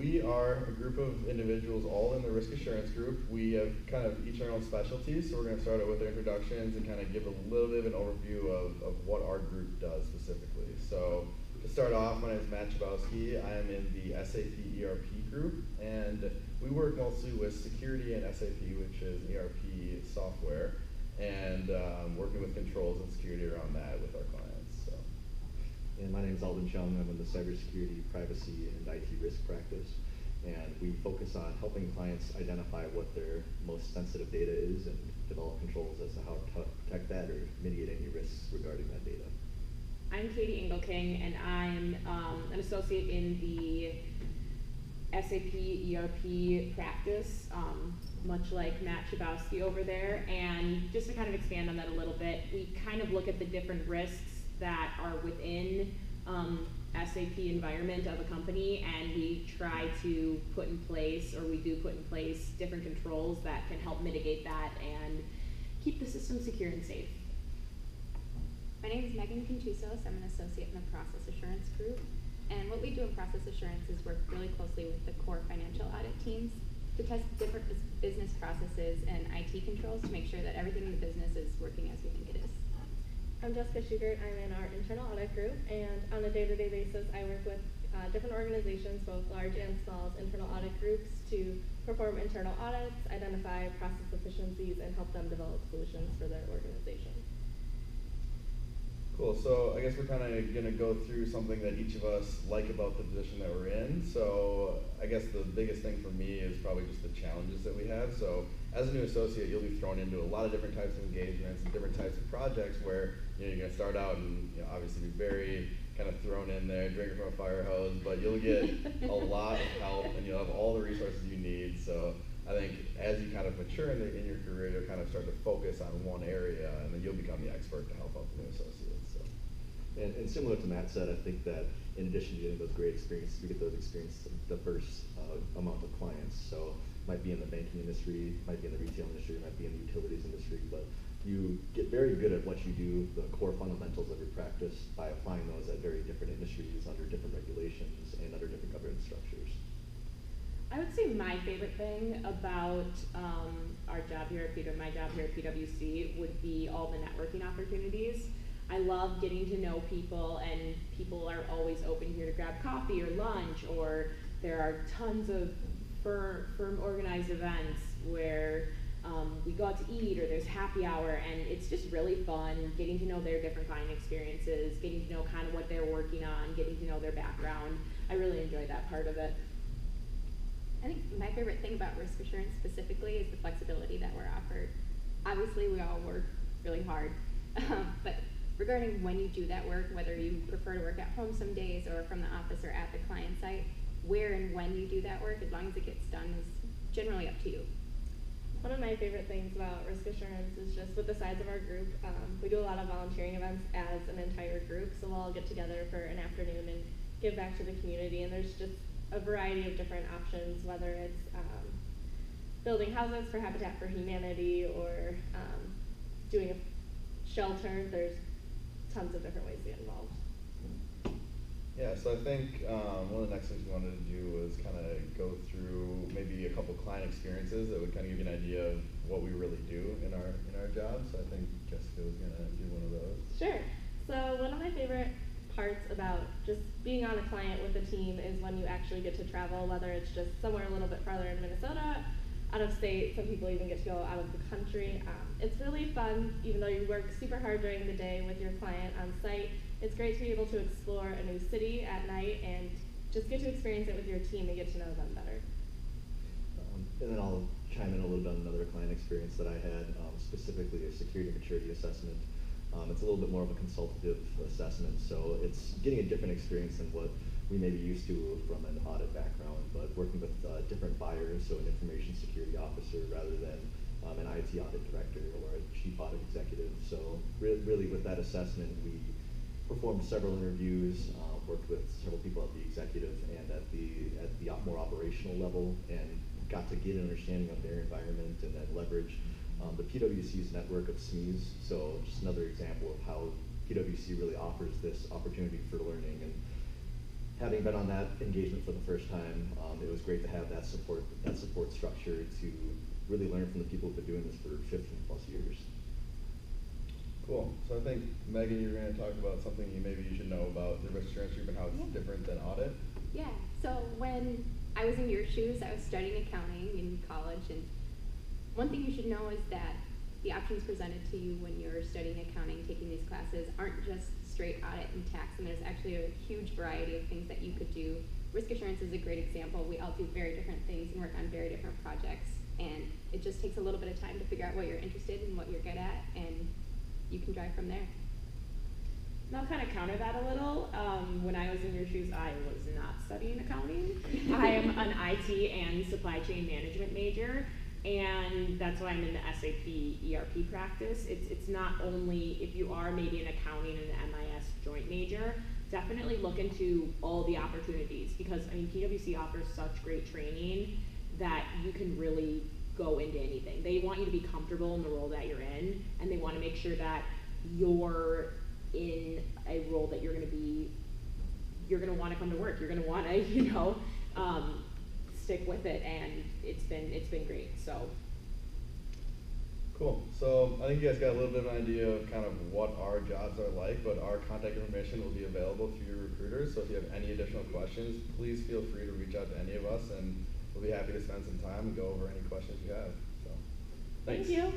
we are a group of individuals all in the risk assurance group. We have kind of each our own specialties, so we're going to start out with our introductions and kind of give a little bit of an overview of what our group does specifically. So to start off, my name is Matt Chabowski. I am in the SAP ERP group, and we work mostly with security and SAP, which is ERP software, and working with controls and security around that with our clients. So. And my name is Alden Chung. I'm in the cybersecurity, privacy, and IT risk practice. And we focus on helping clients identify what their most sensitive data is and develop controls as to how to protect that or mitigate any risks regarding that data. I'm Katie Engelking, and I'm an associate in the SAP ERP practice, much like Matt Chabowski over there. And just to kind of expand on that a little bit, we kind of look at the different risks that are within SAP environment of a company, and we try to put in place, or we do put in place, different controls that can help mitigate that and keep the system secure and safe. My name is Megan Contusos. I'm an associate in the process assurance group. And what we do in process assurance is work really closely with the core financial audit teams to test different business processes and IT controls to make sure that everything in the business is working as we think it is. I'm Jessica Schugert. I'm in our internal audit group, and on a day-to-day basis, I work with different organizations, both large and small, as internal audit groups to perform internal audits, identify process efficiencies, and help them develop solutions for their organization. Cool, so I guess we're kind of going to go through something that each of us like about the position that we're in. So I guess the biggest thing for me is probably just the challenges that we have. So as a new associate, you'll be thrown into a lot of different types of engagements and different types of projects where you're going to start out and obviously be very kind of thrown in there, drinking from a fire hose, but you'll get a lot of help and you'll have all the resources you need. So I think as you kind of mature in your career, you'll kind of start to focus on one area, and then you'll become the expert to help out the new associates. So. And similar to Matt said, I think that in addition to getting those great experiences, we get those experiences diverse amount of clients. So might be in the banking industry, might be in the retail industry, might be in the utilities industry, but you get very good at what you do, the core fundamentals of your practice, by applying those at very different industries, under different regulations, and under different governance structures. I would say my favorite thing about our job here at my job here at PwC would be all the networking opportunities. I love getting to know people, and people are always open here to grab coffee or lunch, or there are tons of firm organized events where we go out to eat, or there's happy hour, and it's just really fun getting to know their different client experiences, getting to know kind of what they're working on, getting to know their background. I really enjoy that part of it. I think my favorite thing about risk assurance specifically is the flexibility that we're offered. Obviously, we all work really hard, but regarding when you do that work, whether you prefer to work at home some days or from the office or at the client site, where and when you do that work, as long as it gets done, is generally up to you. One of my favorite things about risk assurance is just with the size of our group, we do a lot of volunteering events as an entire group, so we'll all get together for an afternoon and give back to the community, and there's just a variety of different options, whether it's building houses for Habitat for Humanity or doing a shelter. There's tons of different ways to get involved. Yeah, so I think one of the next things we wanted to do was kind of go through maybe a couple client experiences that would kind of give you an idea of what we really do in our job. So I think Jessica was going to do one of those. Sure. So one of my favorite parts about just being on a client with a team is when you actually get to travel, whether it's just somewhere a little bit farther in Minnesota, out of state. Some people even get to go out of the country. It's really fun, even though you work super hard during the day with your client on site. It's great to be able to explore a new city at night and just get to experience it with your team and get to know them better. And then I'll chime in a little bit on another client experience that I had, specifically a security maturity assessment. It's a little bit more of a consultative assessment, so it's getting a different experience than what we may be used to from an audit background, but working with different buyers, so an information security officer rather than an IT audit director or a chief audit executive. So really with that assessment, we performed several interviews, worked with several people at the executive and at the more operational level, and got to get an understanding of their environment and then leverage the PwC's network of SMEs. So just another example of how PwC really offers this opportunity for learning. And having been on that engagement for the first time, it was great to have that support structure to really learn from the people who've been doing this for 15 plus years. Cool. So I think, Megan, you're going to talk about something maybe you should know about the risk assurance group and how it's Yeah. different than audit. Yeah, so when I was in your shoes, I was studying accounting in college, and one thing you should know is that the options presented to you when you're studying accounting, taking these classes, aren't just straight audit and tax, and there's actually a huge variety of things that you could do. Risk assurance is a great example. We all do very different things and work on very different projects, and it just takes a little bit of time to figure out what you're interested in, what you're good at, and you can drive from there. And I'll kind of counter that a little. When I was in your shoes, I was not studying accounting. I am an IT and supply chain management major, and that's why I'm in the SAP ERP practice. It's not only if you are maybe an accounting and an MIS joint major, definitely look into all the opportunities, because I mean PwC offers such great training that you can really go into anything. They want you to be comfortable in the role that you're in, and they want to make sure that you're in a role that you're going to want to come to work. You're going to want to, stick with it, and it's been great. So. Cool. So I think you guys got a little bit of an idea of kind of what our jobs are like, but our contact information will be available through your recruiters. So if you have any additional questions, please feel free to reach out to any of us, and we'll be happy to spend some time and go over any questions you have. So, thanks. Thank you.